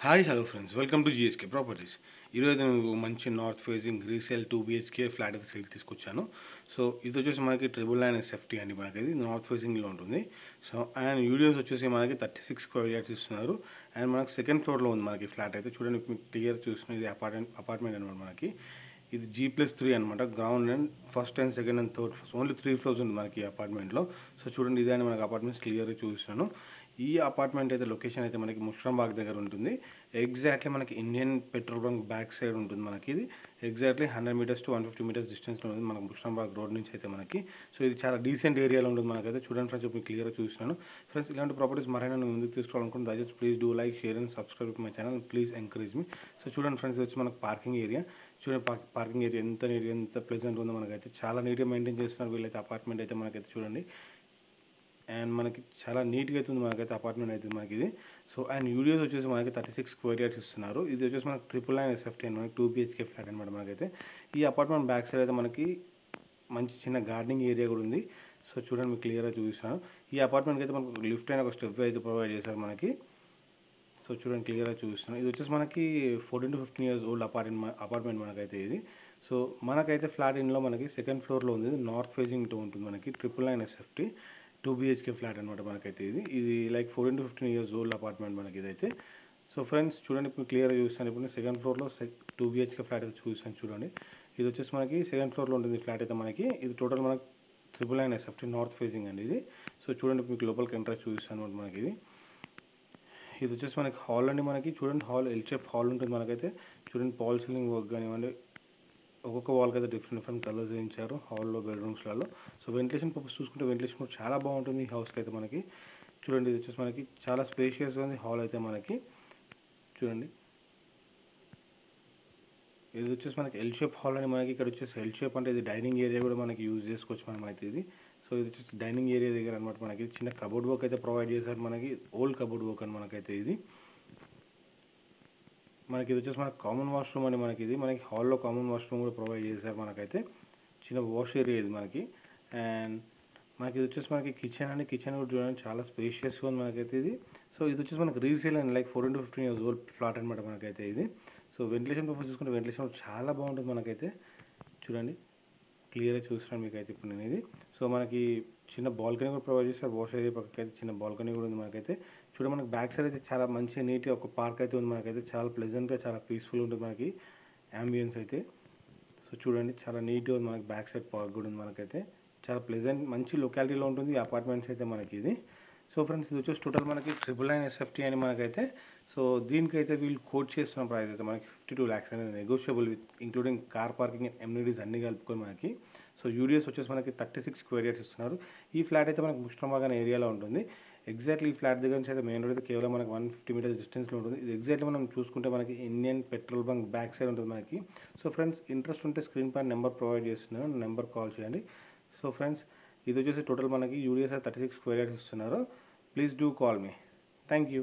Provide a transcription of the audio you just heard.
Hi hello friends, welcome to GSK properties. ఈరోజు నేను మంచి north facing resale 2 BHK flat అయితే సేల్ తీసుకొచ్చాను. సో ఇది వచ్చేసి మనకి 999 SFT అండి. మనకి ఇది నార్త్ ఫేసింగ్లో ఉంటుంది. సో అండ్ వీడియోస్ వచ్చేసి మనకి 36 స్క్వేర్ యార్డ్స్ ఇస్తున్నారు. అండ్ మనకి సెకండ్ ఫ్లోర్లో ఉంది మనకి ఫ్లాట్ అయితే. చూడండి, మీకు క్లియర్ చూస్తున్న ఇది అపార్ట్మెంట్ అనమాట. మనకి ఇది G+3 అనమాట. Ground and first and second and third floors, only 3 floors ఉంది మనకి అపార్ట్మెంట్లో. సో చూడండి, ఇదే అని మనకి అపార్ట్మెంట్స్ క్లియర్గా చూపిస్తున్నాను. ఈ అపార్ట్మెంట్ అయితే లొకేషన్ అయితే మనకి ముష్రాంబాగ్ దగ్గర ఉంటుంది. ఎగ్జాక్ట్లీ మనకి Indian petrol bunk back side ఉంటుంది మనకి. ఇది ఎగ్జాక్ట్లీ 100 మీటర్స్ టు 150 మీటర్స్ డిస్టెన్స్లో ఉంది మనకి ముష్రాంబాగ్ రోడ్ నుంచి అయితే మనకి. సో ఇది చాలా డీసెంట్ ఏరియాలో ఉంటుంది మనకైతే. చూడండి ఫ్రెండ్స్, మీకు క్లియర్గా చూపిస్తున్నాను. ఫ్రెండ్స్, ఇలాంటి ప్రాపర్టీస్ మరైనా నేను ముందుకు తీసుకోవాలనుకుంటే దయచేసి please do like, share and subscribe my channel. Please encourage me. So చూడండి ఫ్రెండ్స్, ఇది వచ్చి మనకు పార్కింగ్ ఏరియా. చూడండి పార్కింగ్ ఏరియా ఎంత నీట్గా, ఎంత ప్లెజెంట్ ఉందో మనకైతే. చాలా నీట్గా మెయింటైన్ చేస్తున్నారు వీళ్ళైతే అపార్ట్మెంట్ అయితే మనకైతే. చూడండి, అండ్ మనకి చాలా నీట్గా అవుతుంది మనకైతే అపార్ట్మెంట్ అయితే మనకి ఇది. సో అండ్ వీడియోస్ వచ్చేసి మనకి 36 స్క్వేర్ యార్డ్స్ ఇస్తున్నారు. ఇది వచ్చేసి మనకి 999 SFT అని మనకి 2 BHK ఫ్లాట్ అనమాట మనకైతే. ఈ అపార్ట్మెంట్ బ్యాక్ సైడ్ అయితే మనకి మంచి చిన్న గార్డెనింగ్ ఏరియా కూడా ఉంది. సో చూడండి, మీకు క్లియర్గా చూపిస్తాను. ఈ అపార్ట్మెంట్కి అయితే మనకు లిఫ్ట్ అయిన ఒక స్టెప్ అయితే ప్రొవైడ్ చేశారు మనకి. సో చూడండి, క్లియర్గా చూపిస్తాను. ఇది వచ్చేసి మనకి 14 to 15 years ఓల్డ్ అపార్ట్మెంట్ మనకైతే ఇది. సో మనకైతే ఫ్లాట్ ఇన్లో మనకి సెకండ్ ఫ్లోర్లో ఉంది. నార్త్ ఫేసింగ్తో ఉంటుంది మనకి. 999 SFT 2 BHK ఫ్లాట్ అనమాట మనకైతే ఇది. ఇది like 14 to 15 years old apartment మనకి ఇదైతే. సో ఫ్రెండ్స్ చూడండి, ఇప్పుడు క్లియర్గా చూస్తాను. ఇప్పుడు సెకండ్ ఫ్లోర్లో 2 BHK ఫ్లాట్ అయితే చూస్తాను. చూడండి, ఇది వచ్చేసి మనకి సెకండ్ ఫ్లోర్లో ఉంటుంది ఫ్లాట్ అయితే మనకి. ఇది టోటల్ మనకి 999 SFT నార్త్ ఫేసింగ్ అండి ఇది. సో చూడండి, మీకు లోపలికి ఎంట్రెన్స్ చూపిస్తాను అనమాట మనకి ఇది. ఇది వచ్చేసి మనకి హాల్ అండి. మనకి చూడండి, హాల్ ఎల్ షేప్ హాల్ ఉంటుంది మనకైతే. చూడండి, పాల్ సీలింగ్ వర్క్ కానివ్వండి, ఒక్కొక్క వాల్కి అయితే డిఫరెంట్ కలర్స్ వేయించారు హాల్లో, బెడ్రూమ్స్లలో. సో వెంటిలేషన్ పర్పస్ చూసుకుంటే వెంటిలేషన్ కూడా చాలా బాగుంటుంది ఈ హౌస్కి అయితే మనకి. చూడండి, ఇది వచ్చేసి మనకి చాలా స్పేషియస్గా ఉంది హాల్ అయితే మనకి. చూడండి, ఇది వచ్చేసి మనకి ఎల్ షేప్ హాల్ అని మనకి. ఇక్కడ వచ్చేసి ఎల్ షేప్ అంటే ఇది డైనింగ్ ఏరియా కూడా మనకి యూజ్ చేసుకోవచ్చు మనం అయితే ఇది. సో ఇది వచ్చేసి డైనింగ్ ఏరియా దగ్గర అనమాట మనకి. చిన్న కబోర్డ్ వర్క్ అయితే ప్రొవైడ్ చేశారు మనకి. ఓల్డ్ కబోర్డ్ వర్క్ అని మనకైతే ఇది. మనకి ఇది వచ్చేసి మనకి కామన్ వాష్రూమ్ అని మనకి ఇది. మనకి హాల్లో కామన్ వాష్రూమ్ కూడా ప్రొవైడ్ చేశారు మనకైతే. చిన్న వాష్ ఏరియా ఇది మనకి. అండ్ మనకి ఇది వచ్చేసి మనకి కిచెన్ అండి. కిచెన్ కూడా చూడండి, చాలా స్పేషియస్గా ఉంది మనకైతే ఇది. సో ఇది వచ్చేసి మనకి resale and like 14 to 15 years old flat అనమాట మనకైతే ఇది. సో వెంటిలేషన్ పర్పస్ చూసుకుంటే వెంటిలేషన్ చాలా బాగుంటుంది మనకైతే. చూడండి, క్లియర్గా చూస్తున్నాను మీకు అయితే ఇప్పుడు నేను ఇది. సో మనకి చిన్న బాల్కనీ కూడా ప్రొవైడ్ చేస్తారు. వాష్ ఏరియా పక్కకి అయితే చిన్న బాల్కనీ కూడా ఉంది మనకైతే. చూడండి, మనకి బ్యాక్ సైడ్ అయితే చాలా మంచిగా నీట్గా ఒక పార్క్ అయితే ఉంది మనకైతే. చాలా ప్లెజెంట్గా, చాలా పీస్ఫుల్ ఉంటుంది మనకి యాంబియన్స్ అయితే. సో చూడండి, చాలా నీట్గా ఉంది మనకి. బ్యాక్ సైడ్ పార్క్ కూడా ఉంది మనకైతే. చాలా ప్లెజెంట్ మంచి లొకాలిటీలో ఉంటుంది ఈ అపార్ట్మెంట్స్ అయితే మనకి ఇది. సో ఫ్రెండ్స్, ఇది వచ్చేసి టోటల్ మనకి 999 SFT అని మనకైతే. సో దీనికైతే వీళ్ళు కోట్ చేస్తున్న ప్రైస్ అయితే మనకి 52 lakhs అనేది negotiable with including car parking and amenities అన్ని కలుపుకొని మనకి. సో యూడిఎస్ వచ్చేసి మనకి 36 స్క్వేర్ యార్డ్స్ ఇస్తున్నారు. ఈ ఫ్లాట్ అయితే మనకి ముష్ట్రమాగ్ అనే ఏరియాలో ఉంటుంది. ఎగ్జాక్ట్లీ ఈ ఫ్లాట్ దగ్గర నుంచి అయితే మెయిన్ రోడ్ అయితే కేవలం మనకి 150 మీటర్స్ డిస్టెన్స్లో ఉంటుంది. ఇది ఎగ్జాక్ట్లీ మనం చూసుకుంటే మనకి Indian petrol bunk back side ఉంటుంది మనకి. సో ఫ్రెండ్స్, ఇంట్రెస్ట్ ఉంటే స్క్రీన్ పైన నెంబర్ ప్రొవైడ్ చేస్తున్నాను, నెంబర్ కాల్ చేయండి. సో ఫ్రెండ్స్, ఇది వచ్చేసి టోటల్ మనకి యూడిఎస్ 36 స్క్వేర్ యార్డ్స్ ఇస్తున్నారు. Please do call me. Thank you.